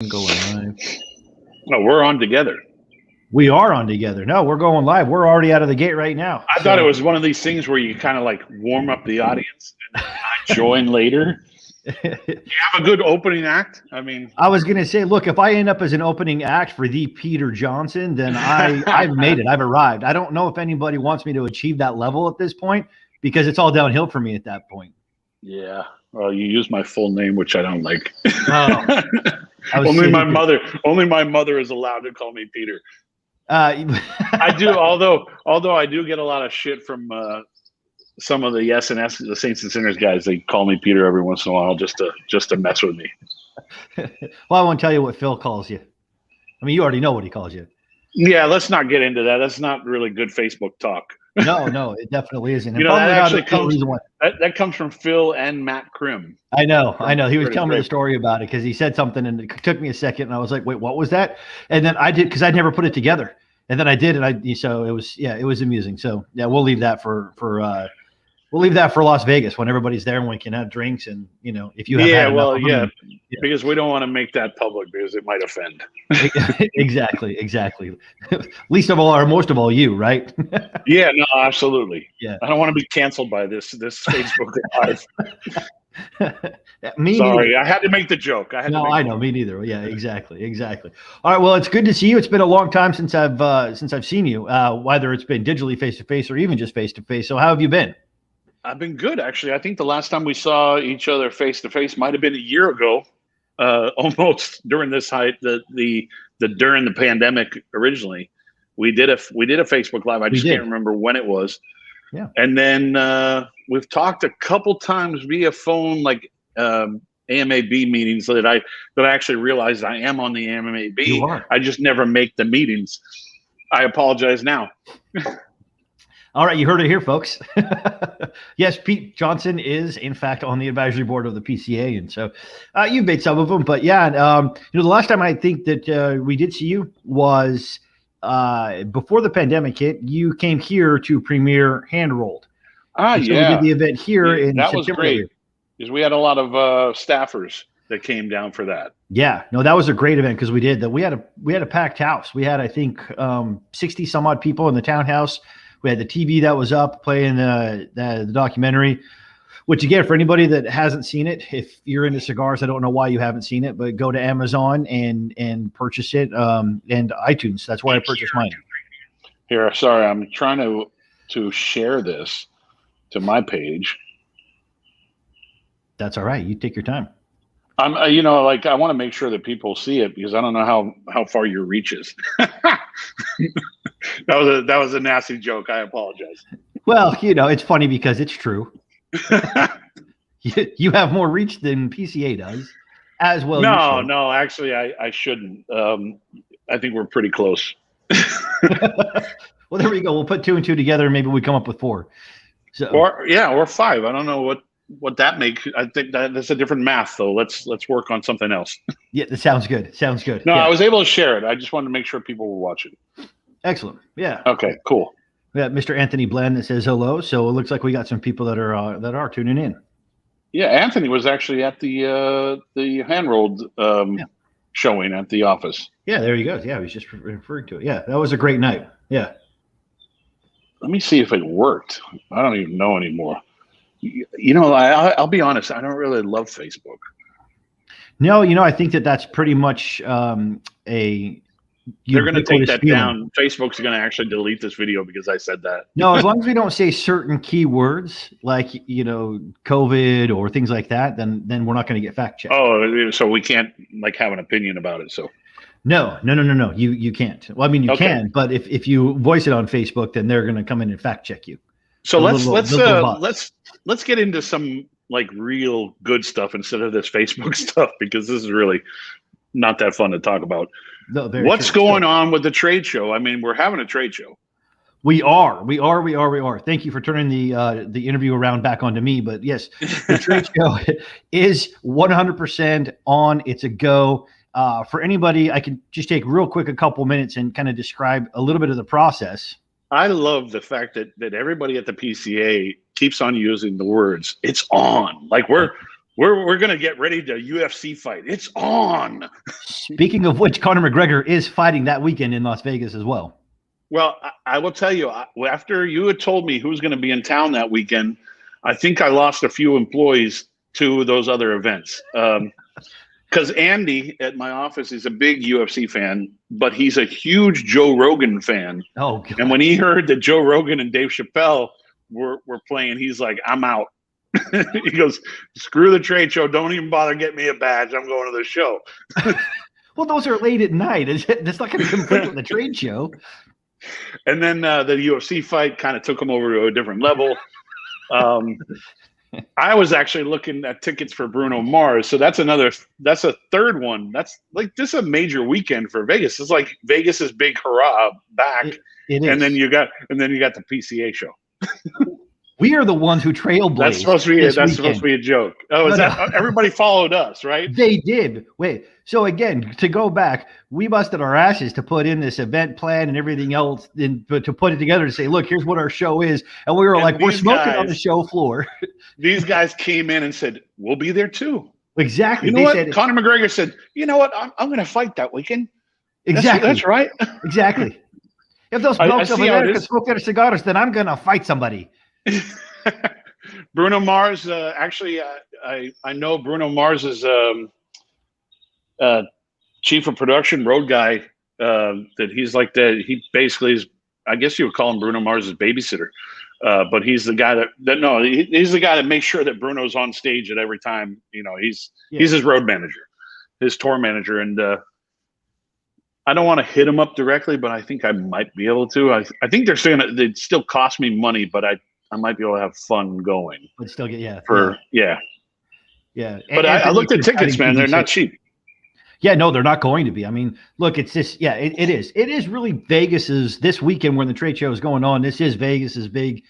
Going live. No, we're on together. We are on together. No, we're going live. We're already out of the gate right now. I thought it was one of these things where you kind of like warm up the audience and I join later. You have a good opening act. I mean, I was going to say, look, if I end up as an opening act for the Peter Johnson, then I've made it. I've arrived. I don't know if anybody wants me to achieve that level at this point because it's all downhill for me at that point. Yeah. Well, you use my full name, which I don't like. Oh, only my mother is allowed to call me Peter. I do, although I do get a lot of shit from some of the S&S, the Saints and Sinners guys. They call me Peter every once in a while just to mess with me. Well, I won't tell you what Phil calls you. I mean, you already know what he calls you. Yeah, let's not get into that. That's not really good Facebook talk. No, it definitely isn't. You know, that actually that comes from Phil and Matt Krim. I know. He was telling me the story about it because he said something and it took me a second and I was like, wait, what was that? And then I did because I'd never put it together. And then I did, so it was amusing. So yeah, we'll leave that for Las Vegas when everybody's there and we can have drinks and if you have because we don't want to make that public because it might offend. Exactly. Least of all, or most of all, you, right? Yeah, no, absolutely. Yeah, I don't want to be canceled by this Facebook Live. Me Sorry, neither. I had to make the joke. I know. Me neither. Yeah, exactly. All right. Well, it's good to see you. It's been a long time since I've seen you, whether it's been digitally face to face or even just face to face. So how have you been? I've been good, actually. I think the last time we saw each other face to face might have been a year ago, almost during this during the pandemic. Originally, we did a Facebook Live. I just can't remember when it was. Yeah. And then we've talked a couple times via phone, like AMAB meetings, so that I actually realized I am on the AMAB. You are. I just never make the meetings. I apologize now. All right, you heard it here, folks. Yes, Pete Johnson is, in fact, on the advisory board of the PCA, and so you've made some of them. But yeah, the last time I think that we did see you was before the pandemic hit. You came here to premiere Hand Rolled. So we did the event here in that September. Was great because we had a lot of staffers that came down for that. Yeah, no, that was a great event because we had a packed house. We had, I think, 60 some odd people in the townhouse. We had the TV that was up playing the documentary, which again, for anybody that hasn't seen it, if you're into cigars, I don't know why you haven't seen it, but go to Amazon and purchase it, and iTunes. That's where I purchased mine. Here, sorry, I'm trying to share this to my page. That's all right. You take your time. I'm, I want to make sure that people see it because I don't know how far your reach is. That was a nasty joke. I apologize. Well, it's funny because it's true. You have more reach than PCA does, as well. No, actually, I shouldn't. I think we're pretty close. Well, there we go. We'll put 2 and 2 together, and maybe we come up with 4. So, or 5. I don't know what that makes. I think that's a different math, though. Let's work on something else. Yeah, that sounds good. No, I was able to share it. I just wanted to make sure people were watching. Excellent. Yeah. Okay. Cool. We got Mr. Anthony Bland that says hello. So it looks like we got some people that are tuning in. Yeah, Anthony was actually at the Hand Rolled showing at the office. Yeah, there he goes. Yeah, he was just referring to it. Yeah, that was a great night. Yeah. Let me see if it worked. I don't even know anymore. I'll be honest. I don't really love Facebook. No, I think that's pretty much they're going to take that down. Facebook's going to actually delete this video because I said that. No, as long as we don't say certain keywords like, COVID or things like that, then we're not going to get fact checked. Oh, so we can't have an opinion about it. So no. You can't. Well, I mean, you can, but if you voice it on Facebook, then they're going to come in and fact check you. So let's get into some real good stuff instead of this Facebook stuff, because this is really not that fun to talk about. No, what's going on with the trade show? I mean, we're having a trade show. We are. Thank you for turning the interview around back onto me. But yes, the trade show is 100% on. It's a go. For anybody, I can just take real quick a couple minutes and kind of describe a little bit of the process. I love the fact that everybody at the PCA keeps on using the words "it's on." Like we're We're gonna get ready to UFC fight. It's on. Speaking of which, Conor McGregor is fighting that weekend in Las Vegas as well. Well, I will tell you, after you had told me who's going to be in town that weekend, I think I lost a few employees to those other events. Because Andy at my office is a big UFC fan, but he's a huge Joe Rogan fan. Oh, God. And when he heard that Joe Rogan and Dave Chappelle were playing, he's like, I'm out. He goes, screw the trade show. Don't even bother getting me a badge. I'm going to the show. Well, those are late at night. That's not going to conflict with the trade show. And then the UFC fight kind of took him over to a different level. I was actually looking at tickets for Bruno Mars. So that's a third one. That's like, this is a major weekend for Vegas. It's like Vegas's big hurrah back. It is. And then you got the PCA show. We are the ones who trailblazed. That's supposed to be a joke. Oh, everybody followed us, right? They did. Wait. So again, to go back, we busted our asses to put in this event plan and everything else, to put it together to say, look, here's what our show is, and we were like, we're smoking on the show floor. These guys came in and said, we'll be there too. Exactly. You know what? Conor McGregor said, you know what? I'm going to fight that weekend. Exactly. That's right. Exactly. If those blokes over there can smoke their cigars, then I'm going to fight somebody. Bruno Mars, actually, I know Bruno Mars is chief of production, road guy. That he's like that. He basically is. I guess you would call him Bruno Mars' babysitter, but he's the guy he's the guy that makes sure that Bruno's on stage at every time. You know, he's his road manager, his tour manager, and I don't want to hit him up directly, but I think I might be able to. I think they're saying that they'd still cost me money, but I might be able to have fun going. But still get Yeah. But I looked at tickets, man. They're not cheap. Yeah, no, they're not going to be. I mean, look, it's just it is. It is really Vegas's this weekend when the trade show is going on. This is Vegas's big,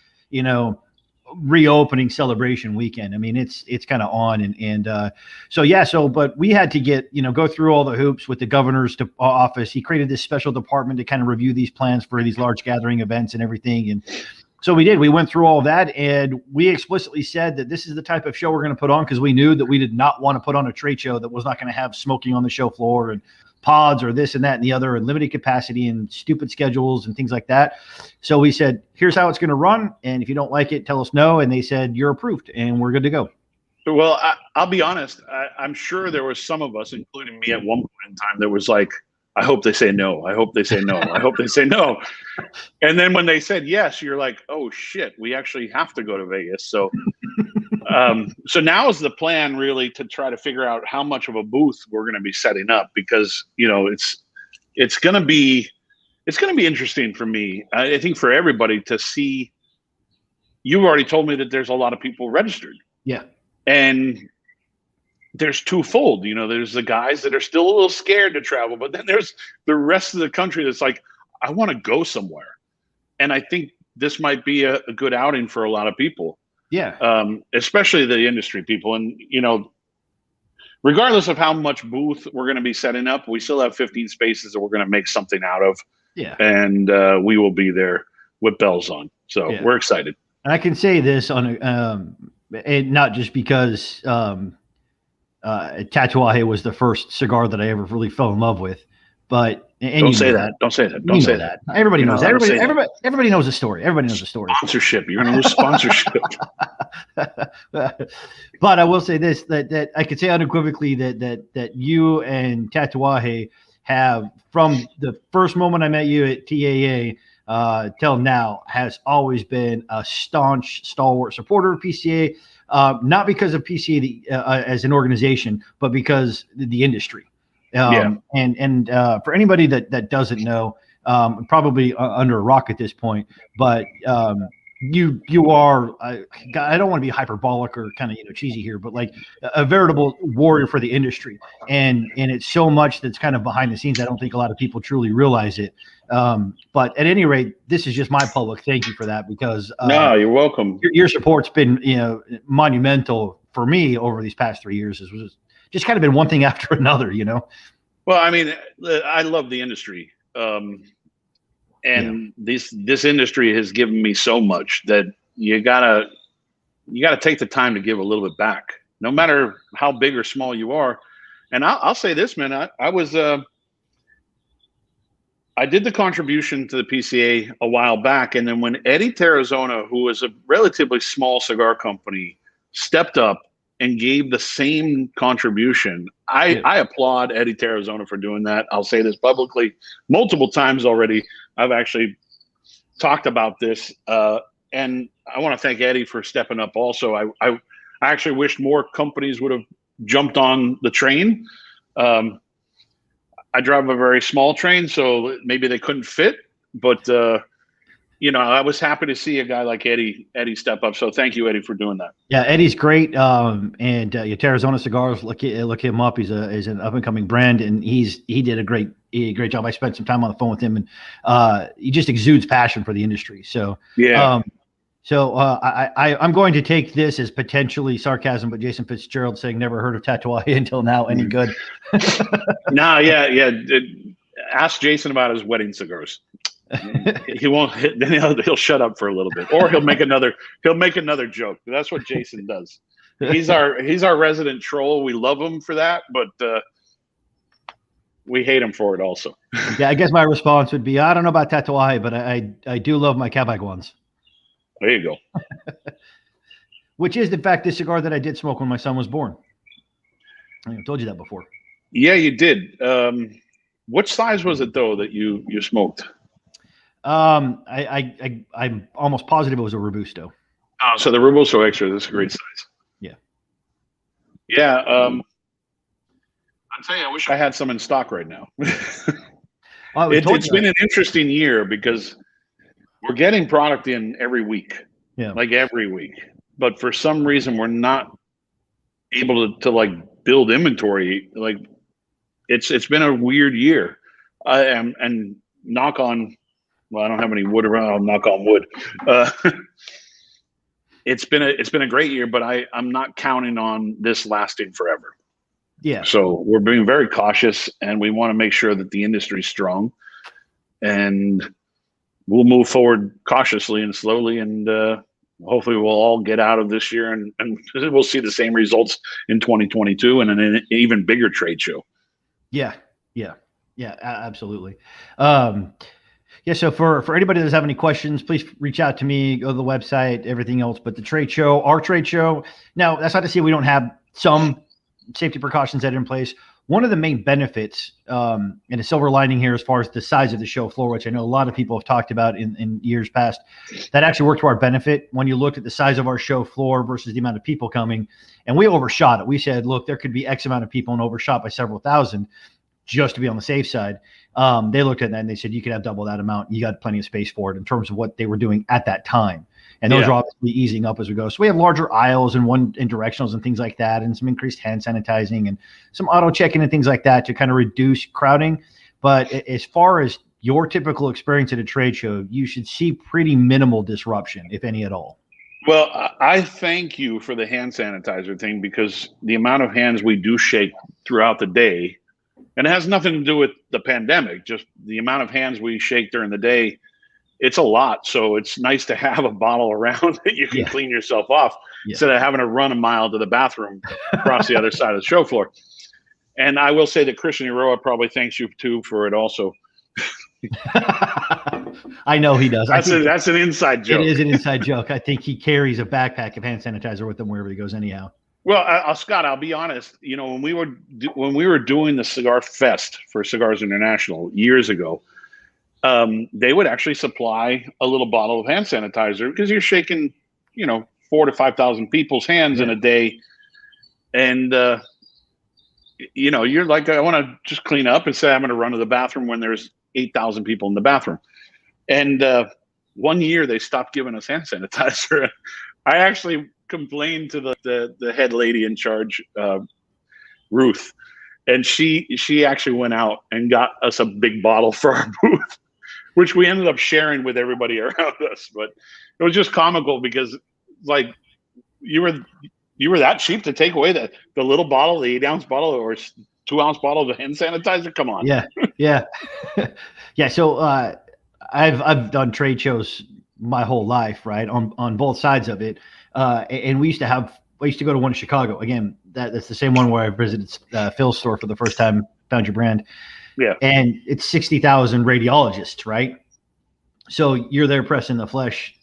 reopening celebration weekend. I mean, it's kind of on but we had to go through all the hoops with the governor's office. He created this special department to kind of review these plans for these large gathering events and everything. And so we did. We went through all of that, and we explicitly said that this is the type of show we're going to put on because we knew that we did not want to put on a trade show that was not going to have smoking on the show floor and pods or this and that and the other and limited capacity and stupid schedules and things like that. So we said, here's how it's going to run, and if you don't like it, tell us no. And they said, you're approved, and we're good to go. Well, I'll be honest. I'm sure there was some of us, including me at one point in time, that was like, I hope they say no. I hope they say no. I hope they say no. And then when they said yes, you're like, oh shit, we actually have to go to Vegas. So, so now is the plan really to try to figure out how much of a booth we're going to be setting up because, it's going to be interesting for me. I think for everybody to see, you've already told me that there's a lot of people registered. Yeah. And there's twofold, there's the guys that are still a little scared to travel, but then there's the rest of the country that's like, I want to go somewhere. And I think this might be a good outing for a lot of people. Yeah. Especially the industry people. And, regardless of how much booth we're going to be setting up, we still have 15 spaces that we're going to make something out of. Yeah. And we will be there with bells on. So we're excited. And I can say this and not just because, Tatuaje was the first cigar that I ever really fell in love with, but don't say that. Don't say that. Don't say that. Everybody knows. Everybody knows the story. Everybody knows the story. Sponsorship. You're going to lose sponsorship. But I will say this: that I could say unequivocally that you and Tatuaje have, from the first moment I met you at TAA till now, has always been a staunch, stalwart supporter of PCA. Not because of PCA as an organization, but because the industry. And for anybody that doesn't know, probably under a rock at this point, but you are, I don't want to be hyperbolic or kind of cheesy here, but like a veritable warrior for the industry, and it's so much that's kind of behind the scenes. I don't think a lot of people truly realize it. But at any rate, this is just my public thank you for that, because no, you're welcome. Your support's been monumental for me over these past 3 years. It's just kind of been one thing after another, Well, I mean, I love the industry. And this industry has given me so much that you gotta take the time to give a little bit back. no matter how big or small you are. And I'll say this, man, I did the contribution to the PCA a while back. And then when Eddie Terrazona, who was a relatively small cigar company, stepped up and gave the same contribution, I applaud Eddie Terrazona for doing that. I'll say this publicly multiple times already. I've actually talked about this. And I want to thank Eddie for stepping up also. I actually wish more companies would have jumped on the train. I drive a very small train, so maybe they couldn't fit. But, I was happy to see a guy like Eddie step up. So thank you, Eddie, for doing that. Yeah, Eddie's great. Terrazona Cigars, look him up. He's an up and coming brand, and he did a great job. I spent some time on the phone with him, and he just exudes passion for the industry. So yeah. I'm going to take this as potentially sarcasm, but Jason Fitzgerald saying never heard of Tatuaje until now. Any good? No, yeah. Ask Jason about his wedding cigars. He won't. Then he'll shut up for a little bit, or he'll make another joke. That's what Jason does. He's our resident troll. We love him for that, but we hate him for it also. Yeah, I guess my response would be, I don't know about Tatuaje, but I do love my Cabag ones. There you go. Which is, in fact, the cigar that I did smoke when my son was born. I think I told you that before. Yeah, you did. What size was it though that you smoked? I'm almost positive it was a Robusto. Oh, so the Robusto Extra, that's a great size. Yeah. Yeah. I'll tell you, I wish I had some in stock right now. It's been an interesting year because we're getting product in every week. Yeah. Like every week. But for some reason we're not able to like build inventory. Like it's been a weird year. And knock on, well, I don't have any wood around. I'll knock on wood. It's been a great year, but I'm not counting on this lasting forever. Yeah. So we're being very cautious, and we want to make sure that the industry's strong, and we'll move forward cautiously and slowly, and hopefully we'll all get out of this year, and we'll see the same results in 2022 and an even bigger trade show. Yeah, absolutely. Yeah, so for anybody that does have any questions, please reach out to me, go to the website, everything else. But the trade show, our trade show, now that's not to say we don't have some safety precautions that are in place. One of the main benefits and a silver lining here as far as the size of the show floor, which I know a lot of people have talked about in years past, that actually worked to our benefit when you looked at the size of our show floor versus the amount of people coming. And we overshot it. We said, look, there could be X amount of people and overshot by several thousand just to be on the safe side. They looked at that and they said, you could have double that amount. You got plenty of space for it in terms of what they were doing at that time. And those are obviously easing up as we go. So we have larger aisles and directionals and things like that, and some increased hand sanitizing and some auto checking and things like that to kind of reduce crowding. But as far as your typical experience at a trade show, you should see pretty minimal disruption, if any at all. Well, I thank you for the hand sanitizer thing, because the amount of hands we do shake throughout the day, and it has nothing to do with the pandemic, just the amount of hands we shake during the day, it's a lot. So it's nice to have a bottle around that you can clean yourself off instead of having to run a mile to the bathroom across the other side of the show floor. And I will say that Christian Iroa probably thanks you too for it also. I know he does. That's an inside joke. It is an inside joke. I think he carries a backpack of hand sanitizer with him wherever he goes anyhow. Well, Scott, I'll be honest. You know, when we were doing the Cigar Fest for Cigars International years ago, they would actually supply a little bottle of hand sanitizer, because you're shaking, 4,000 to 5,000 people's hands in a day, and you're like, I want to just clean up instead of having to run to the bathroom when there's 8,000 people in the bathroom. And one year they stopped giving us hand sanitizer. I actually complained to the head lady in charge, Ruth, and she actually went out and got us a big bottle for our booth, which we ended up sharing with everybody around us. But it was just comical, because like you were that cheap to take away the little bottle, the 8-ounce bottle or 2-ounce bottle of hand sanitizer. Come on. Yeah. So I've done trade shows my whole life, right, on both sides of it. And we used to have I used to go to one in Chicago. Again, that's the same one where I visited Phil's store for the first time, found your brand. Yeah. And it's 60,000 radiologists, right? So you're there pressing the flesh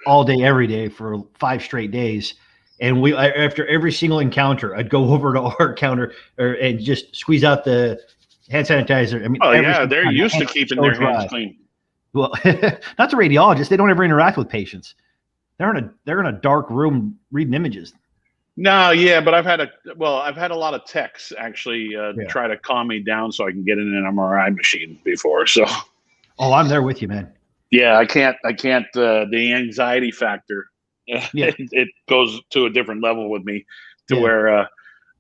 all day, every day for 5 straight days. And after every single encounter, I'd go over to our counter and just squeeze out the hand sanitizer. I mean, they're used to keeping their hands clean. Well, not the radiologists. They don't ever interact with patients. They're in a dark room reading images. No, yeah, but I've had a lot of techs actually try to calm me down so I can get in an MRI machine before. So, I'm there with you, man. Yeah, I can't. The anxiety factor, it goes to a different level with me, to where I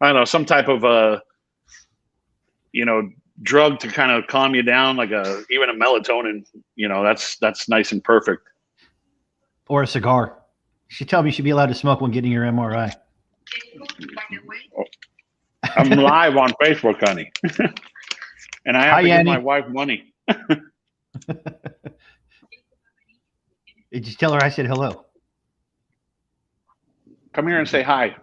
don't know, some type of drug to kind of calm you down, like even a melatonin. That's nice and perfect. Or a cigar. She told me you should be allowed to smoke when getting your MRI. I'm live on Facebook, honey. And I have to give my wife money. Did you tell her I said hello? Come here and say hi.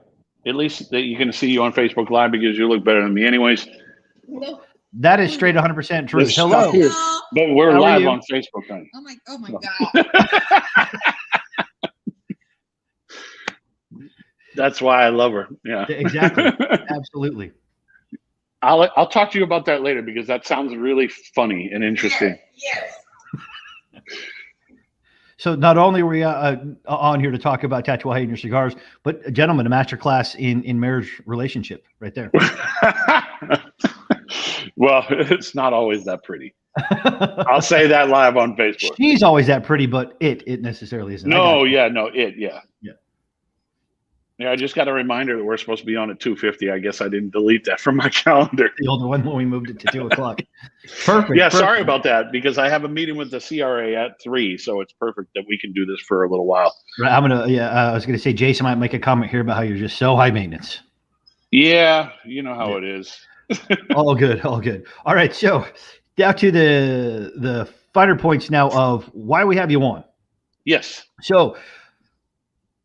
At least that you can see you on Facebook Live, because you look better than me anyways. That is straight 100% true. Hello. But we're live on Facebook, honey. Oh my God. That's why I love her. Yeah, exactly. Absolutely. I'll talk to you about that later, because that sounds really funny and interesting. Yes. So not only were we on here to talk about Tatuaje and your cigars, but gentlemen, a master class in marriage relationship right there. Well, it's not always that pretty. I'll say that live on Facebook. She's always that pretty, but it necessarily isn't. Yeah, I just got a reminder that we're supposed to be on at 2:50. I guess I didn't delete that from my calendar. The older one when we moved it to 2 o'clock. Perfect. Yeah, sorry about that, because I have a meeting with the CRA at 3, so it's perfect that we can do this for a little while. Right, I was gonna say Jason might make a comment here about how you're just so high maintenance. Yeah, you know how it is. All good. All right, so down to the finer points now of why we have you on. Yes. So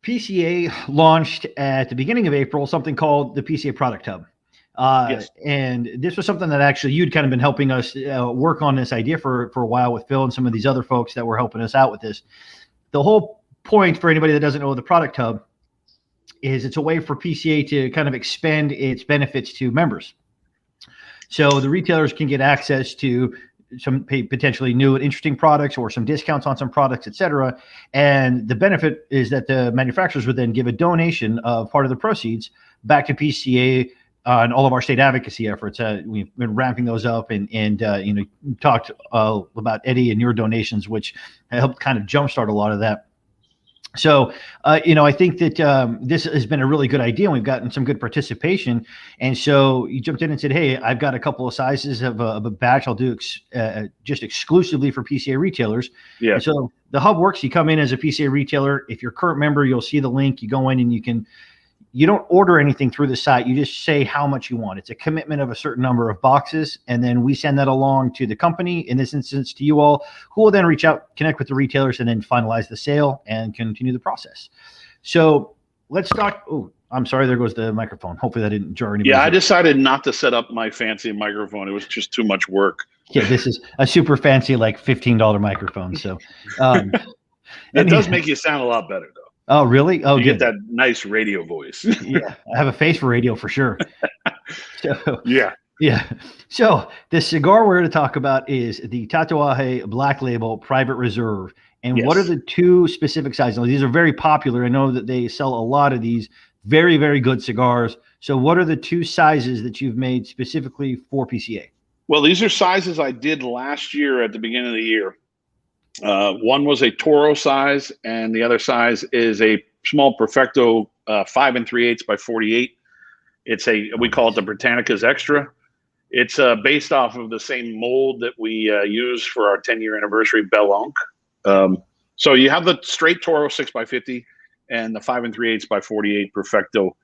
PCA launched at the beginning of April something called the PCA Product Hub. Yes. And this was something that actually you'd kind of been helping us work on this idea for a while with Phil and some of these other folks that were helping us out with this. The whole point, for anybody that doesn't know the Product Hub, is it's a way for PCA to kind of expand its benefits to members. So the retailers can get access to some potentially new and interesting products, or some discounts on some products, et cetera. And the benefit is that the manufacturers would then give a donation of part of the proceeds back to PCA on all of our state advocacy efforts. We've been ramping those up and talked about Eddie and your donations, which helped kind of jumpstart a lot of that. So, I think that this has been a really good idea, and we've gotten some good participation. And so you jumped in and said, hey, I've got a couple of sizes of a batch I'll do just exclusively for PCA retailers. Yeah. And so the hub works. You come in as a PCA retailer. If you're a current member, you'll see the link. You go in and you don't order anything through the site. You just say how much you want. It's a commitment of a certain number of boxes. And then we send that along to the company, in this instance to you all, who will then reach out, connect with the retailers, and then finalize the sale and continue the process. So let's talk. Oh, I'm sorry. There goes the microphone. Hopefully that didn't jar anybody. Yeah, I decided not to set up my fancy microphone. It was just too much work. Yeah, this is a super fancy, like $15 microphone. So it does make you sound a lot better, though. Oh, really? Oh, you good. Get that nice radio voice. Yeah, I have a face for radio for sure. So, yeah. So the cigar we're going to talk about is the Tatuaje Black Label Private Reserve. And what are the two specific sizes? Now, these are very popular. I know that they sell a lot of these very, very good cigars. So what are the two sizes that you've made specifically for PCA? Well, these are sizes I did last year at the beginning of the year. One was a Toro size, and the other size is a small Perfecto 5 3/8 by 48. We call it the Britannica's Extra. It's based off of the same mold that we use for our 10-year anniversary Bel Onc. So you have the straight Toro 6 by 50 and the 5 3/8 by 48 Perfecto.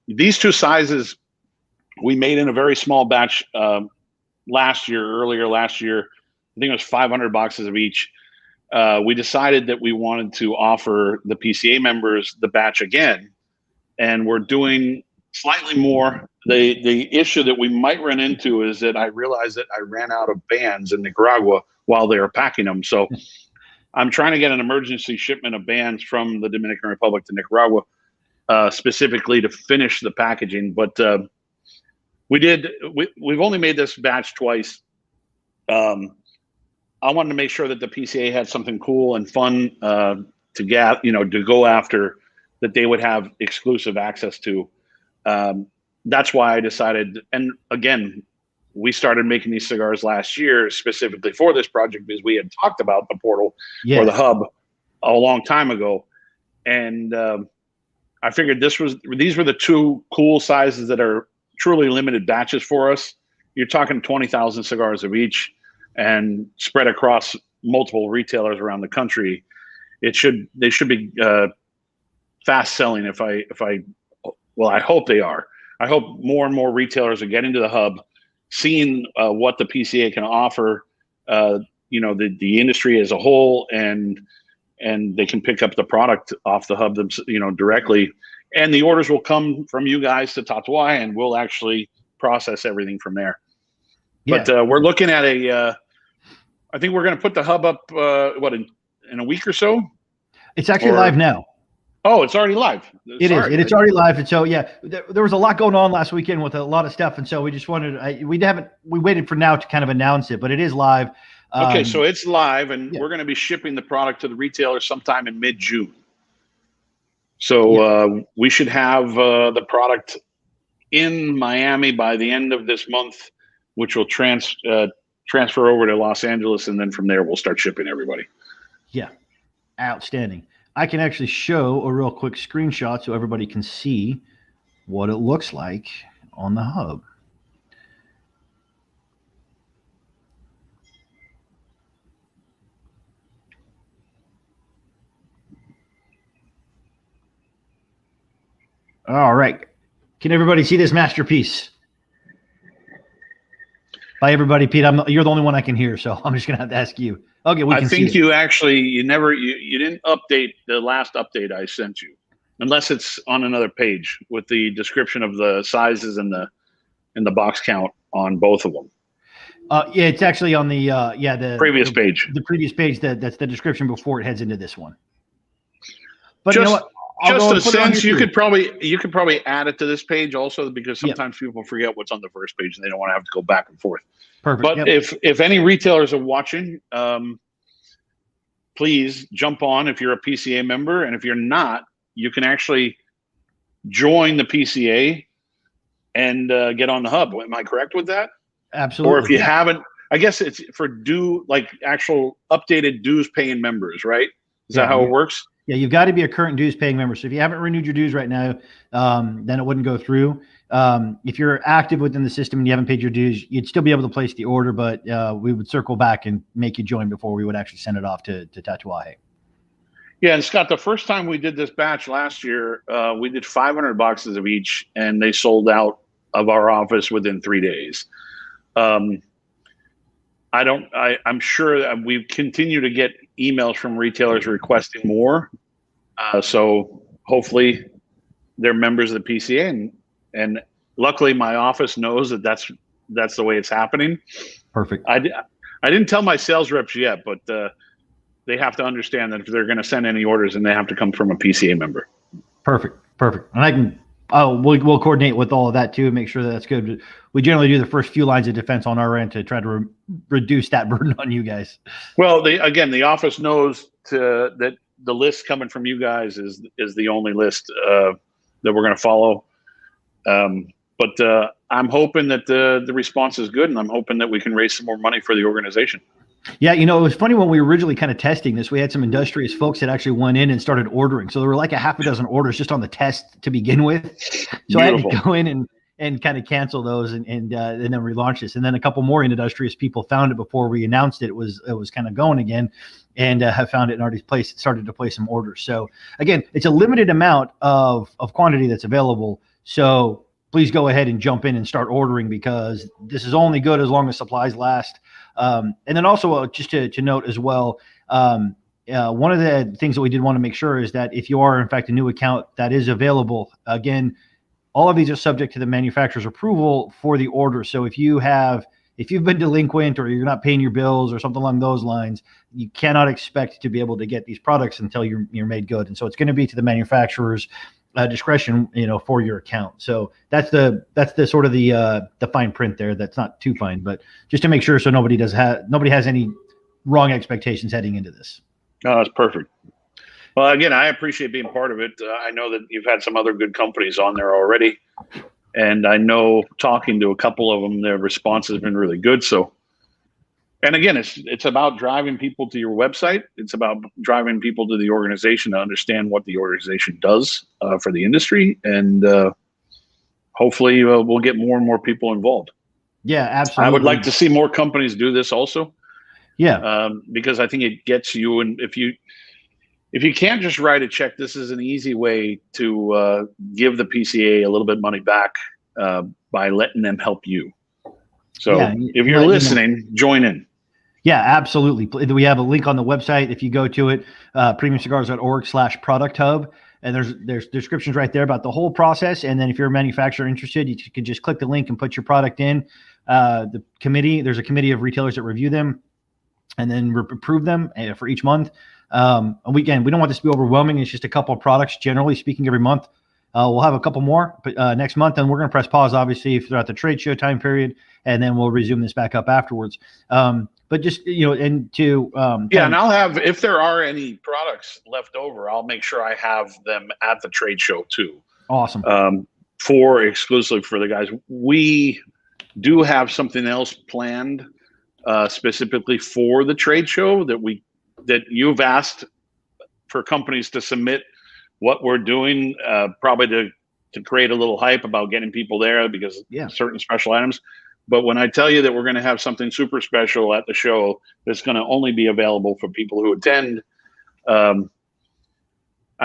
These two sizes we made in a very small batch earlier last year. I think it was 500 boxes of each. We decided that we wanted to offer the PCA members the batch again, and we're doing slightly more. The issue that we might run into is that I realized that I ran out of bands in Nicaragua while they were packing them. So I'm trying to get an emergency shipment of bands from the Dominican Republic to Nicaragua, specifically to finish the packaging. But we've only made this batch twice. I wanted to make sure that the PCA had something cool and fun to go after, that they would have exclusive access to. That's why I decided, and again, we started making these cigars last year specifically for this project because we had talked about the portal or the hub a long time ago. And I figured these were the two cool sizes that are truly limited batches for us. You're talking 20,000 cigars of each and spread across multiple retailers around the country. They should be fast selling I hope they are. I hope more and more retailers are getting to the hub, seeing what the PCA can offer, the industry as a whole, and they can pick up the product off the hub, directly. And the orders will come from you guys to Tatuaje, and we'll actually process everything from there. Yeah. But we're looking at I think we're going to put the hub up, in a week or so? It's actually live now. Oh, it's already live. It's already live. And so, yeah, there was a lot going on last weekend with a lot of stuff. And so we just wanted, we waited for now to kind of announce it, but it is live. Okay. So it's live, and we're going to be shipping the product to the retailer sometime in mid-June. So we should have the product in Miami by the end of this month, which will transfer over to Los Angeles. And then from there, we'll start shipping everybody. Yeah. Outstanding. I can actually show a real quick screenshot so everybody can see what it looks like on the hub. All right. Can everybody see this masterpiece? By everybody, Pete, you're the only one I can hear, so I'm just going to have to ask you. Okay, I think you didn't update the last update I sent you, unless it's on another page with the description of the sizes and the box count on both of them. Yeah, it's actually on the previous page. The previous page that's the description before it heads into this one. But just, you know what? Just a sense, you could probably add it to this page also, because sometimes people forget what's on the first page and they don't want to have to go back and forth. Perfect. But if any retailers are watching, please jump on if you're a PCA member, and if you're not, you can actually join the PCA and get on the hub. Am I correct with that? Absolutely. Or if you haven't, I guess it's for actual updated dues paying members, right? Is that how it works? Yeah, you've got to be a current dues paying member. So if you haven't renewed your dues right now, then it wouldn't go through. If you're active within the system and you haven't paid your dues, you'd still be able to place the order, but we would circle back and make you join before we would actually send it off to Tatuaje. Yeah, and Scott, the first time we did this batch last year, we did 500 boxes of each, and they sold out of our office within 3 days. I'm sure that we continue to get emails from retailers requesting more. So hopefully they're members of the PCA, and luckily my office knows that that's the way it's happening. Perfect. I didn't tell my sales reps yet, but they have to understand that if they're going to send any orders, and they have to come from a PCA member. Perfect. And we'll coordinate with all of that too and make sure that that's good. We generally do the first few lines of defense on our end to try to reduce that burden on you guys. Well, the office knows that the list coming from you guys is the only list that we're going to follow. But I'm hoping that the response is good, and I'm hoping that we can raise some more money for the organization. Yeah, it was funny when we were originally kind of testing this. We had some industrious folks that actually went in and started ordering. So there were like a half a dozen orders just on the test to begin with. So Beautiful. I had to go in and kind of cancel those and then relaunch this. And then a couple more industrious people found it before we announced it. It was kind of going again, and have found it and already started to place some orders. So again, it's a limited amount of quantity that's available. So please go ahead and jump in and start ordering, because this is only good as long as supplies last. And then also just to note as well, one of the things that we did want to make sure is that if you are in fact a new account, that is available. Again, all of these are subject to the manufacturer's approval for the order. So if you've been delinquent or you're not paying your bills or something along those lines, you cannot expect to be able to get these products until you're made good. And so it's going to be to the manufacturer's discretion, for your account. So that's the sort of the fine print there. That's not too fine, but just to make sure so nobody has any wrong expectations heading into this. No, that's perfect. Well, again, I appreciate being part of it. I know that you've had some other good companies on there already, and I know talking to a couple of them, their response has been really good. So, and again, it's about driving people to your website. It's about driving people to the organization to understand what the organization does for the industry, and hopefully we'll get more and more people involved. Yeah, absolutely. I would like to see more companies do this also. Yeah, because I think it gets you, and if you can't just write a check, this is an easy way to give the PCA a little bit of money back by letting them help you. So if you're listening, join in. Yeah, absolutely. We have a link on the website. If you go to it, premiumcigars.org/product hub, and there's descriptions right there about the whole process. And then if you're a manufacturer interested, you can just click the link and put your product in. There's a committee of retailers that review them and then approve them for each month. We don't want this to be overwhelming. It's just a couple of products, generally speaking, every month. We'll have a couple more next month, and we're going to press pause, obviously, throughout the trade show time period, and then we'll resume this back up afterwards. But just, and I'll have, if there are any products left over, I'll make sure I have them at the trade show too. Awesome. Exclusively for the guys. We do have something else planned specifically for the trade show that you've asked for companies to submit what we're doing, probably to create a little hype about getting people there because certain special items. But when I tell you that we're going to have something super special at the show that's going to only be available for people who attend, I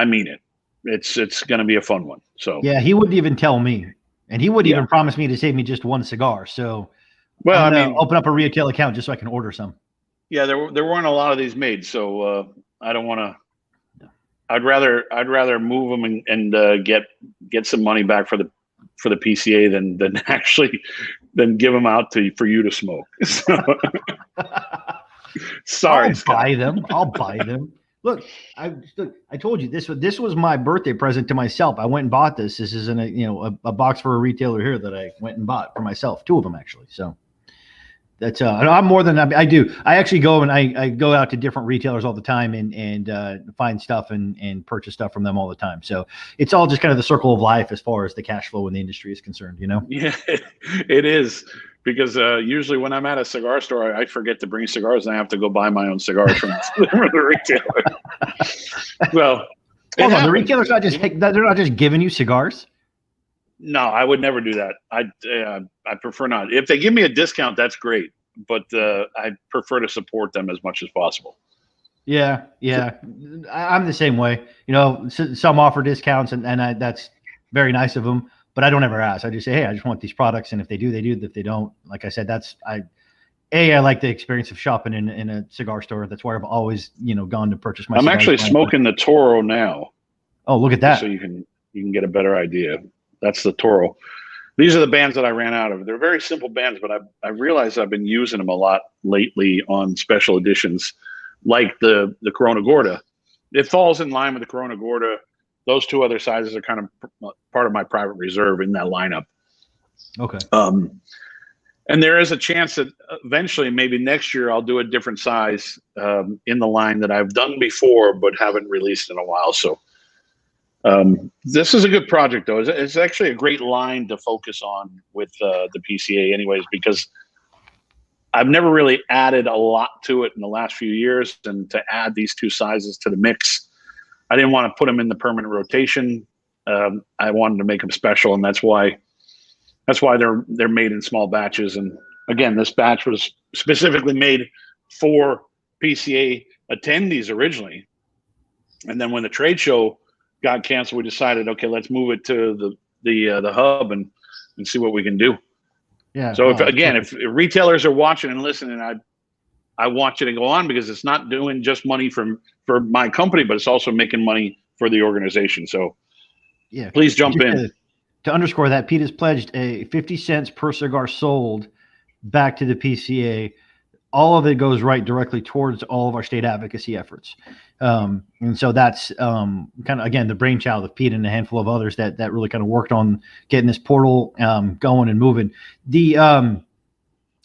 mean it. It's going to be a fun one. So yeah, he wouldn't even tell me, and he wouldn't even promise me to save me just one cigar. So open up a retail account just so I can order some. Yeah, there weren't a lot of these made, so I don't want to. I'd rather move them and get some money back for the PCA than give them out for you to smoke. So, sorry, I'll buy them. Look, I told you this was my birthday present to myself. I went and bought this. This is a box for a retailer here that I went and bought for myself. 2 of them actually. So. That's I'm more than I do. I actually go and I go out to different retailers all the time and find stuff and purchase stuff from them all the time. So it's all just kind of the circle of life as far as the cash flow in the industry is concerned, Yeah, it is, because usually when I'm at a cigar store, I forget to bring cigars and I have to go buy my own cigars from the retailer. Well, the retailer's they're not just giving you cigars. No, I would never do that. I prefer not. If they give me a discount, that's great. But I prefer to support them as much as possible. Yeah. I'm the same way. Some offer discounts, and that's very nice of them. But I don't ever ask. I just say, hey, I just want these products, and if they do, they do. If they don't, like I said, I like the experience of shopping in a cigar store. That's where I've always gone to purchase my. I'm actually smoking the Toro now. Oh, look at that! So you can get a better idea. That's the Toro. These are the bands that I ran out of. They're very simple bands, but I realized I've been using them a lot lately on special editions, like the Corona Gorda. It falls in line with the Corona Gorda. Those 2 other sizes are kind of part of my private reserve in that lineup. Okay. And there is a chance that eventually, maybe next year, I'll do a different size in the line that I've done before, but haven't released in a while. So. This is a good project, though. It's actually a great line to focus on with the PCA anyways, because I've never really added a lot to it in the last few years. And to add these 2 sizes to the mix, I didn't want to put them in the permanent rotation. I wanted to make them special, and that's why they're made in small batches. And again, this batch was specifically made for PCA attendees originally. And then when the trade show got canceled, we decided, okay, let's move it to the hub and see what we can do. Yeah. So if retailers are watching and listening, I want you to go on because it's not doing just money for my company, but it's also making money for the organization. So yeah, please jump in. To underscore that, Pete has pledged a 50 cents per cigar sold back to the PCA. All of it goes right directly towards all of our state advocacy efforts. And so that's kind of, again, the brainchild of Pete and a handful of others that really kind of worked on getting this portal going and moving.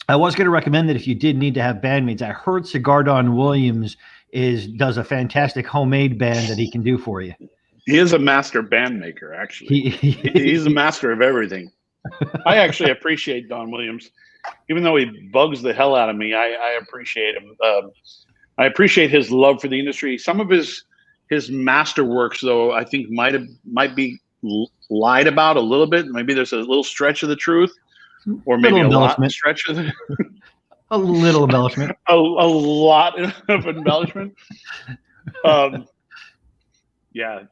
I was going to recommend that if you did need to have bandmates, I heard Cigar Don Williams does a fantastic homemade band that he can do for you. He is a master band maker, actually. He's a master of everything. I actually appreciate Don Williams. Even though he bugs the hell out of me, I appreciate him. I appreciate his love for the industry. Some of his masterworks, though, I think might be lied about a little bit. Maybe there's a little stretch of the truth, or maybe a lot of stretch of the a little embellishment. a lot of embellishment. Yeah.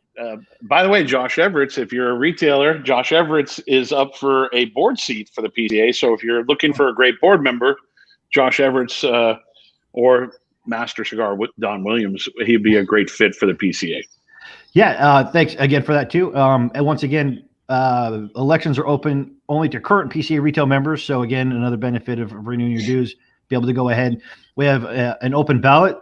By the way, Josh Everett, if you're a retailer, Josh Everett is up for a board seat for the PCA. So if you're looking for a great board member, Josh Everett or Master Cigar with Don Williams, he'd be a great fit for the PCA. Yeah, thanks again for that too. And once again, elections are open only to current PCA retail members. So again, another benefit of renewing your dues, be able to go ahead. We have an open ballot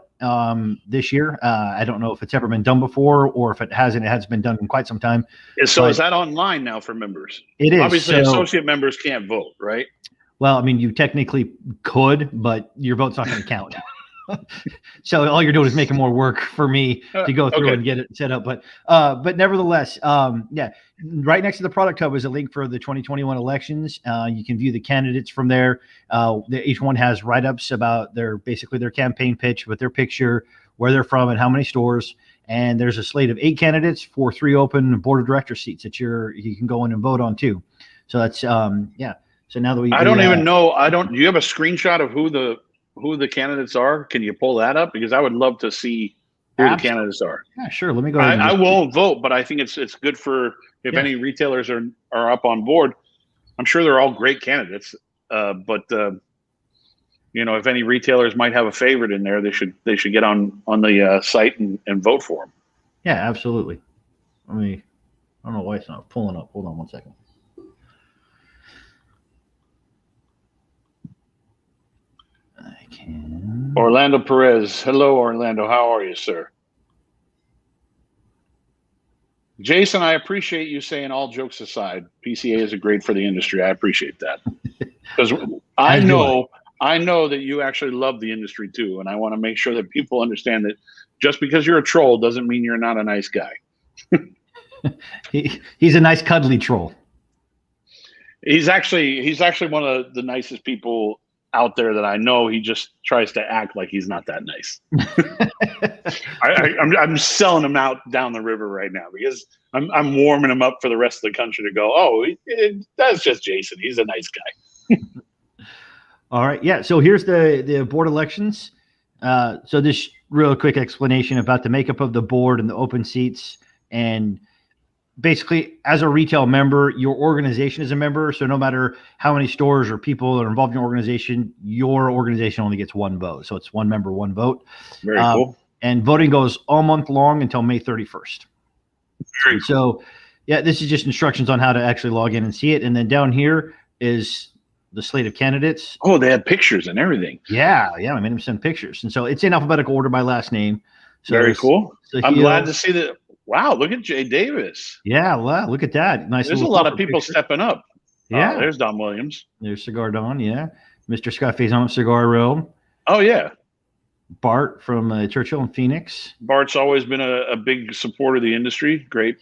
this year. I don't know if it's ever been done before, or if it hasn't. It has been done in quite some time. So is that online now for members? It is. Obviously, associate members can't vote, right? Well, I mean, you technically could, but your vote's not going to count. So all you're doing is making more work for me to go through and get it set up. But nevertheless, yeah, right next to the product hub is a link for the 2021 elections. You can view the candidates from there. Each one has write-ups about their campaign pitch with their picture, where they're from, and how many stores. And there's a slate of 8 candidates for 3 open board of directors seats that you can go in and vote on too. So that's yeah. So now that I don't even know. Do you have a screenshot of who the candidates are? Can you pull that up? Because I would love to see who the candidates are. Yeah, sure. Let me go. I won't vote, but I think it's good for if any retailers are up on board. I'm sure they're all great candidates, but if any retailers might have a favorite in there, they should get on the site and vote for them. Yeah, absolutely. I don't know why it's not pulling up. Hold on one second. Orlando Perez. Hello, Orlando. How are you, sir? Jason, I appreciate you saying, all jokes aside, PCA is great for the industry. I appreciate that. Because I know that you actually love the industry too. And I want to make sure that people understand that just because you're a troll doesn't mean you're not a nice guy. He's a nice cuddly troll. He's actually one of the nicest people out there that I know. He just tries to act like he's not that nice. I'm selling him out down the river right now because I'm warming him up for the rest of the country to go, oh, that's just Jason. He's a nice guy. All right. Yeah. So here's the board elections. So this real quick explanation about the makeup of the board and the open seats. And basically, as a retail member, your organization is a member. So no matter how many stores or people are involved in your organization only gets one vote. So it's one member, one vote. Very cool. And voting goes all month long until May 31st. Very cool. So, yeah, this is just instructions on how to actually log in and see it. And then down here is the slate of candidates. Oh, they had pictures and everything. Yeah. I made them send pictures. And so it's in alphabetical order by last name. So very cool. I'm glad to see that. Wow, look at Jay Davis. Yeah, wow, look at that. Nice. There's a lot of people stepping up. Yeah. There's Don Williams. There's Cigar Don, yeah. Mr. Scott Faison of Cigar Row. Oh, yeah. Bart from Churchill and Phoenix. Bart's always been a big supporter of the industry. Great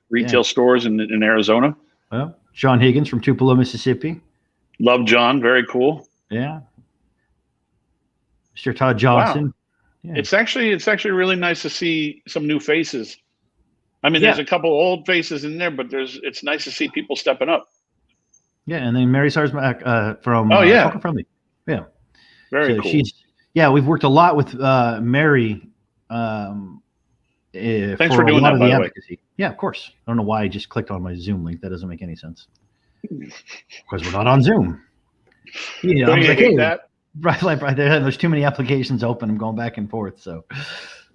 retail stores in Arizona. Well, John Higgins from Tupelo, Mississippi. Love John. Very cool. Yeah. Mr. Todd Johnson. Wow. Yeah. It's actually really nice to see some new faces. I mean, there's a couple old faces in there, but it's nice to see people stepping up. Yeah, and then Mary Sarsmack from Talking Friendly. Yeah. Very cool. We've worked a lot with Mary. Thanks for doing that, by the way. Yeah, of course. I don't know why I just clicked on my Zoom link. That doesn't make any sense. Because we're not on Zoom. Don't you hate that? Right. There's too many applications open. I'm going back and forth. So,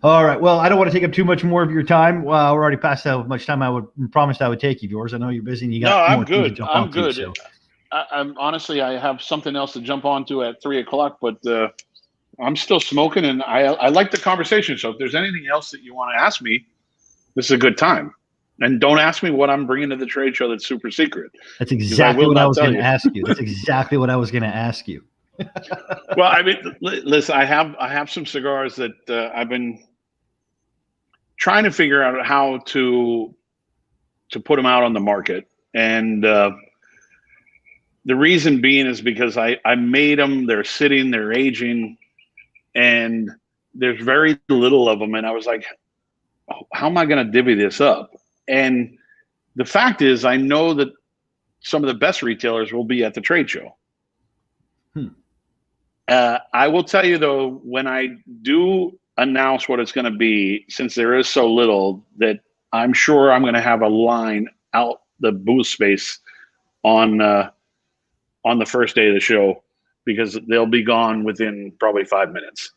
all right. Well, I don't want to take up too much more of your time. Well, we're already past how much time I would promised I would take of yours. I know you're busy and you got No, more I'm things to good. jump I'm onto. good. So. I'm honestly, I have something else to jump onto at 3:00, but I'm still smoking, and I like the conversation. So if there's anything else that you want to ask me, this is a good time. And don't ask me what I'm bringing to the trade show that's super secret. That's exactly what I was going to ask you. That's exactly what I was going to ask you. Well, I mean, listen, I have some cigars that I've been trying to figure out how to put them out on the market, and the reason being is because I made them. They're sitting, they're aging, and there's very little of them. And I was like, how am I going to divvy this up? And the fact is, I know that some of the best retailers will be at the trade show. I will tell you, though, when I do announce what it's going to be, since there is so little, that I'm sure I'm going to have a line out the booth space on the first day of the show, because they'll be gone within probably 5 minutes.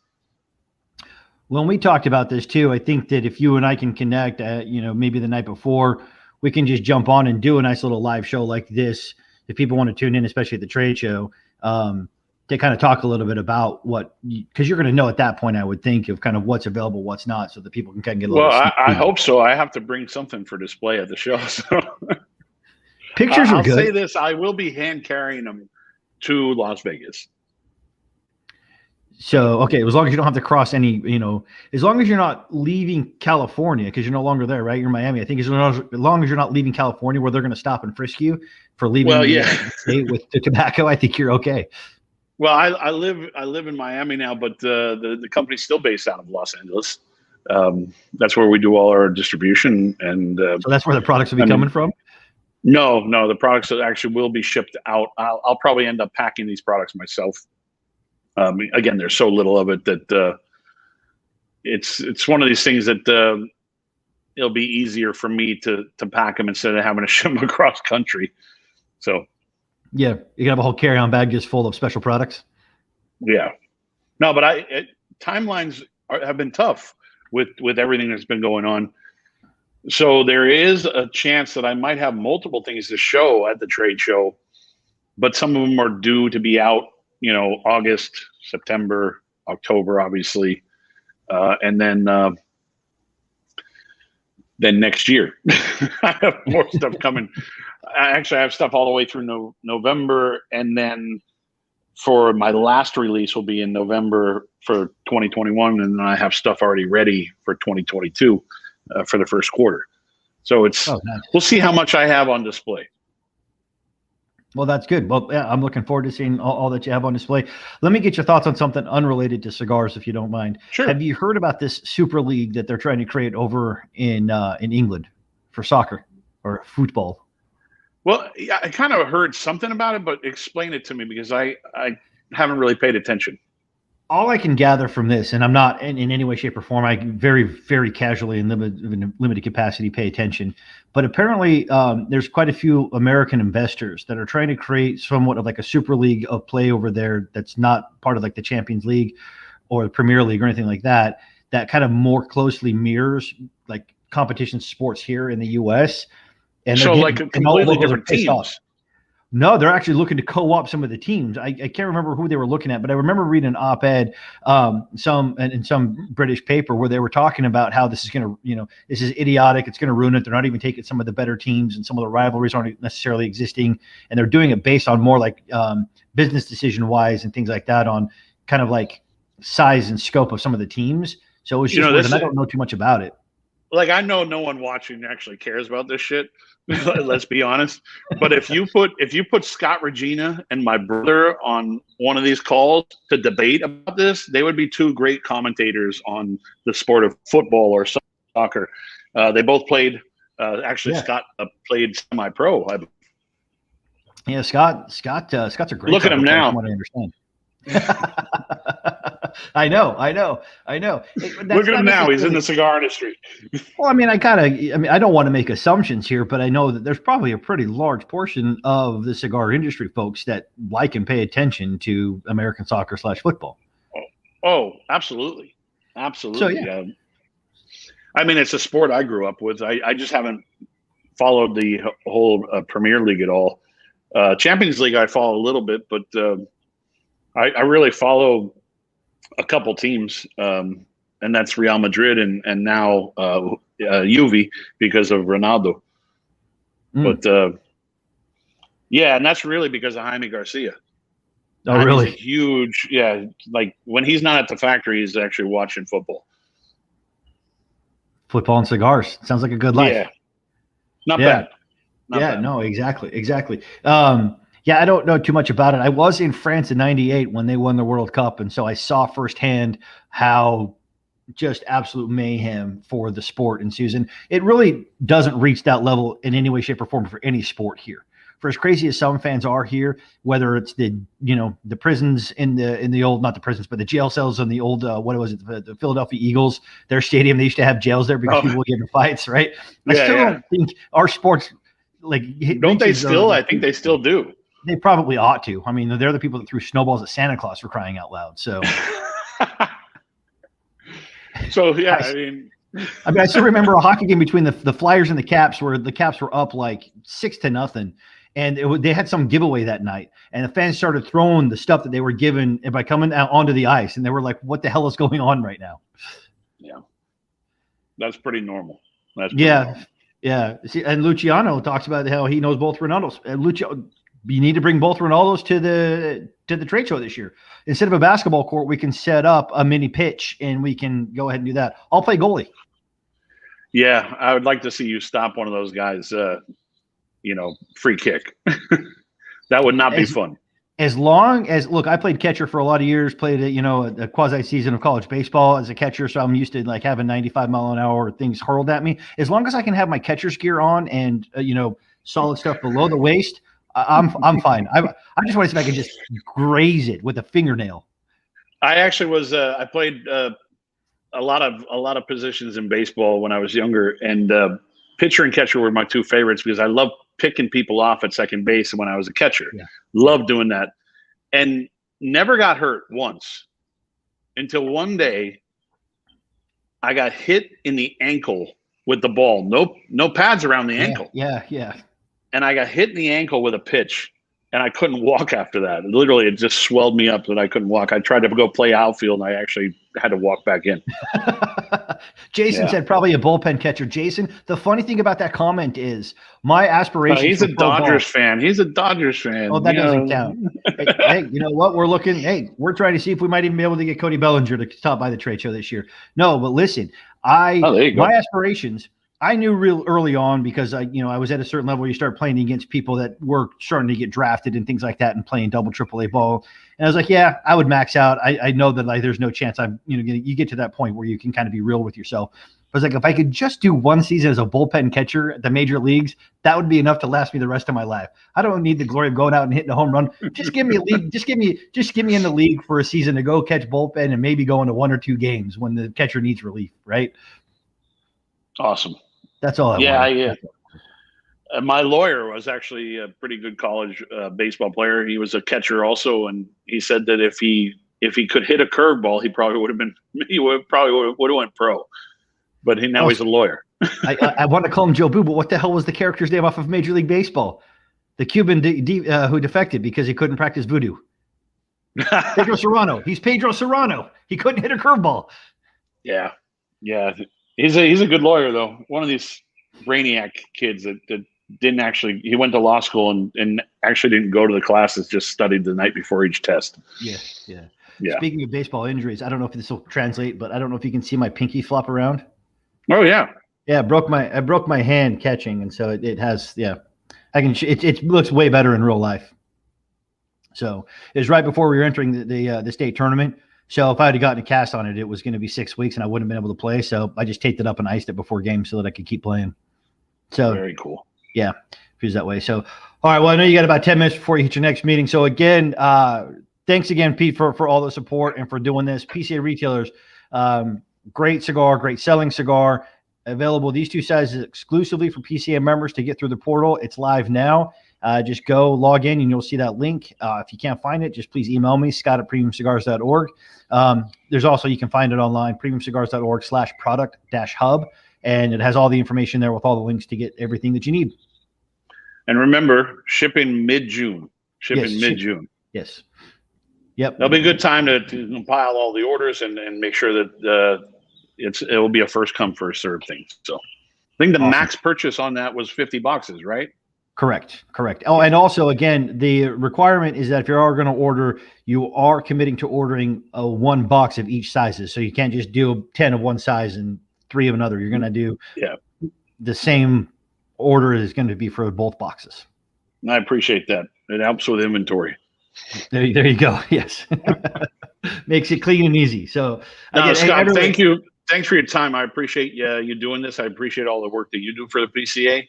When we talked about this too, I think that if you and I can connect, maybe the night before, we can just jump on and do a nice little live show like this. If people want to tune in, especially at the trade show, to kind of talk a little bit about because you're going to know at that point, I would think, of kind of what's available, what's not, so that people can kind of get a little. Well, I hope so. I have to bring something for display at the show. So pictures are good. I'll say this: I will be hand carrying them to Las Vegas. So, okay, as long as you don't have to cross any, as long as you're not leaving California, because you're no longer there, right? You're in Miami. I think as long as you're not leaving California, where they're going to stop and frisk you for leaving the state with the tobacco, I think you're okay. Well, I live in Miami now, but the company's still based out of Los Angeles. That's where we do all our distribution, and so that's where the products will be coming from. No, the products actually will be shipped out. I'll probably end up packing these products myself. Again, there's so little of it that it's one of these things that it'll be easier for me to pack them instead of having to ship them across country. So, yeah, you can have a whole carry-on bag just full of special products. Yeah, no, but timelines have been tough with everything that's been going on. So there is a chance that I might have multiple things to show at the trade show, but some of them are due to be out. August, September, October, obviously, and then next year. I have more stuff coming. I have stuff all the way through November, and then for my last release will be in November for 2021, and then I have stuff already ready for 2022 for the first quarter. So nice. We'll see how much I have on display. Well, that's good. Well, yeah, I'm looking forward to seeing all that you have on display. Let me get your thoughts on something unrelated to cigars, if you don't mind. Sure. Have you heard about this Super League that they're trying to create over in England for soccer or football? Well, yeah, I kind of heard something about it, but explain it to me, because I haven't really paid attention. All I can gather from this, and I'm not in any way, shape, or form, I very, very casually and limited capacity pay attention, but apparently there's quite a few American investors that are trying to create somewhat of like a super league of play over there that's not part of like the Champions League or the Premier League or anything like that, that kind of more closely mirrors like competition sports here in the U.S. And so like completely different teams. No, they're actually looking to co-op some of the teams. I can't remember who they were looking at, but I remember reading an op-ed in some British paper where they were talking about how this is going to, this is idiotic. It's going to ruin it. They're not even taking some of the better teams, and some of the rivalries aren't necessarily existing. And they're doing it based on more like business decision-wise and things like that, on kind of like size and scope of some of the teams. So it was just, and I don't know too much about it. Like, I know no one watching actually cares about this shit. Let's be honest. But if you put Scott Regina and my brother on one of these calls to debate about this, they would be two great commentators on the sport of football or soccer. They both played. Scott played semi-pro. Yeah, Scott's a great. Look at him now. From what I understand. I know. Look at him now. He's in the cigar industry. Well, I don't want to make assumptions here, but I know that there's probably a pretty large portion of the cigar industry folks that like and pay attention to American soccer / football. Oh, absolutely. Absolutely. So, yeah. It's a sport I grew up with. I just haven't followed the whole Premier League at all. Champions League I follow a little bit, but I really follow a couple teams, and that's Real Madrid and now Juve because of Ronaldo. But and that's really because of Jaime Garcia. Oh, really? He's a huge, like when he's not at the factory, he's actually watching football. Football and cigars. Sounds like a good life. Yeah. Not bad. Not yeah, bad. No, exactly. I don't know too much about it. I was in France in '98 when they won the World Cup, and so I saw firsthand how just absolute mayhem for the sport ensues. And it really doesn't reach that level in any way, shape, or form for any sport here. For as crazy as some fans are here, whether it's the prisons in the old, not the prisons, but the jail cells in the old, the Philadelphia Eagles, their stadium, they used to have jails there because people would get in fights, right? I still don't think our sports, don't they still? I think they still do. They probably ought to. I mean, they're the people that threw snowballs at Santa Claus for crying out loud. So, I still remember a hockey game between the Flyers and the Caps where the Caps were up like 6-0. And they had some giveaway that night, and the fans started throwing the stuff that they were given by coming out onto the ice, and they were like, "What the hell is going on right now?" Yeah, that's pretty normal. Yeah. See, and Luciano talks about how he knows both Ronaldos. You need to bring both Ronaldos to the trade show this year. Instead of a basketball court, we can set up a mini pitch, and we can go ahead and do that. I'll play goalie. Yeah, I would like to see you stop one of those guys. Free kick. That would not be fun. As long as, look, I played catcher for a lot of years, played a quasi season of college baseball as a catcher. So I'm used to having 95 mile an hour things hurled at me. As long as I can have my catcher's gear on and, solid stuff below the waist, I'm fine. I just want to see if I can just graze it with a fingernail. I actually was, I played a lot of positions in baseball when I was younger, and pitcher and catcher were my two favorites because I love picking people off at second base when I was a catcher. Yeah. Loved doing that. And never got hurt once until one day I got hit in the ankle with the ball. No pads around the ankle. Yeah. And I got hit in the ankle with a pitch, and I couldn't walk after that. Literally, it just swelled me up that I couldn't walk. I tried to go play outfield, and I actually had to walk back in. Jason said probably a bullpen catcher. Jason, the funny thing about that comment is my aspiration. He's a Dodgers fan. He's a Dodgers fan. Oh, that doesn't count. Hey, you know what? We're trying to see if we might even be able to get Cody Bellinger to stop by the trade show this year. No, but listen, my aspirations, I knew real early on because I was at a certain level where you start playing against people that were starting to get drafted and things like that and playing double AAA ball. And I was like, yeah, I would max out. I know that there's no chance you get to that point where you can kind of be real with yourself. But I was like, if I could just do one season as a bullpen catcher at the major leagues, that would be enough to last me the rest of my life. I don't need the glory of going out and hitting a home run. Just give me a league. Just give me in the league for a season to go catch bullpen and maybe go into 1 or 2 games when the catcher needs relief. Right. Awesome. That's all I want. Yeah. My lawyer was actually a pretty good college baseball player. He was a catcher also, and he said that if he could hit a curveball, he probably would have went pro. But he's a lawyer. I want to call him Joe Boo, but what the hell was the character's name off of Major League Baseball? The Cuban who defected because he couldn't practice voodoo. Pedro Serrano. He's Pedro Serrano. He couldn't hit a curveball. Yeah. He's a good lawyer, though. One of these brainiac kids that didn't actually – he went to law school and actually didn't go to the classes, just studied the night before each test. Yeah. Speaking of baseball injuries, I don't know if this will translate, but I don't know if you can see my pinky flop around. Oh, yeah. Yeah, I broke my hand catching, and so it has – yeah. It looks way better in real life. So it was right before we were entering the state tournament. So if I had gotten a cast on it, it was going to be 6 weeks, and I wouldn't have been able to play. So I just taped it up and iced it before games so that I could keep playing. So very cool. Yeah, feels that way. So all right, well, I know you got about 10 minutes before you hit your next meeting. So again, thanks again, Pete, for all the support and for doing this. PCA Retailers, great cigar, great selling cigar. Available these 2 sizes exclusively for PCA members to get through the portal. It's live now. Just go log in and you'll see that link. If you can't find it, just please email me, scott@premiumcigars.org. There's also, you can find it online, premiumcigars.org/product-hub. And it has all the information there with all the links to get everything that you need. And remember, shipping mid-June. Mid-June. Yes. Yep. That'll be a good time to compile all the orders and make sure that it will be a first come, first serve thing. So I think the max purchase on that was 50 boxes, right? Correct. Oh, and also, again, the requirement is that if you are going to order, you are committing to ordering 1 box of each sizes. So you can't just do 10 of one size and 3 of another. You're going to do the same order is going to be for both boxes. I appreciate that. It helps with inventory. There you go. Yes. Makes it clean and easy. So again, Scott, thank you. Thanks for your time. I appreciate you doing this. I appreciate all the work that you do for the PCA.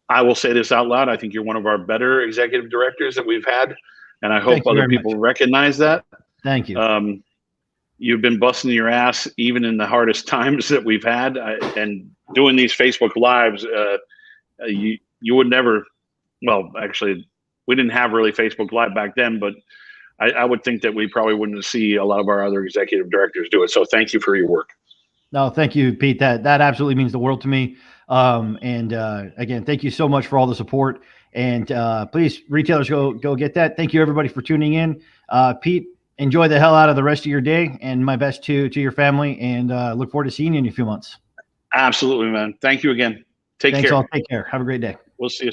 I will say this out loud. I think you're one of our better executive directors that we've had. And I hope other people recognize that. Thank you. You've been busting your ass even in the hardest times that we've had. And doing these Facebook Lives, you would never, well, actually, we didn't have really Facebook Live back then, but I would think that we probably wouldn't see a lot of our other executive directors do it. So thank you for your work. No, thank you, Pete. That absolutely means the world to me. Again, thank you so much for all the support. And please, retailers, go get that. Thank you, everybody, for tuning in. Pete, enjoy the hell out of the rest of your day, and my best to your family. And look forward to seeing you in a few months. Absolutely, man. Thank you again. Take care. All. Take care. Have a great day. We'll see you.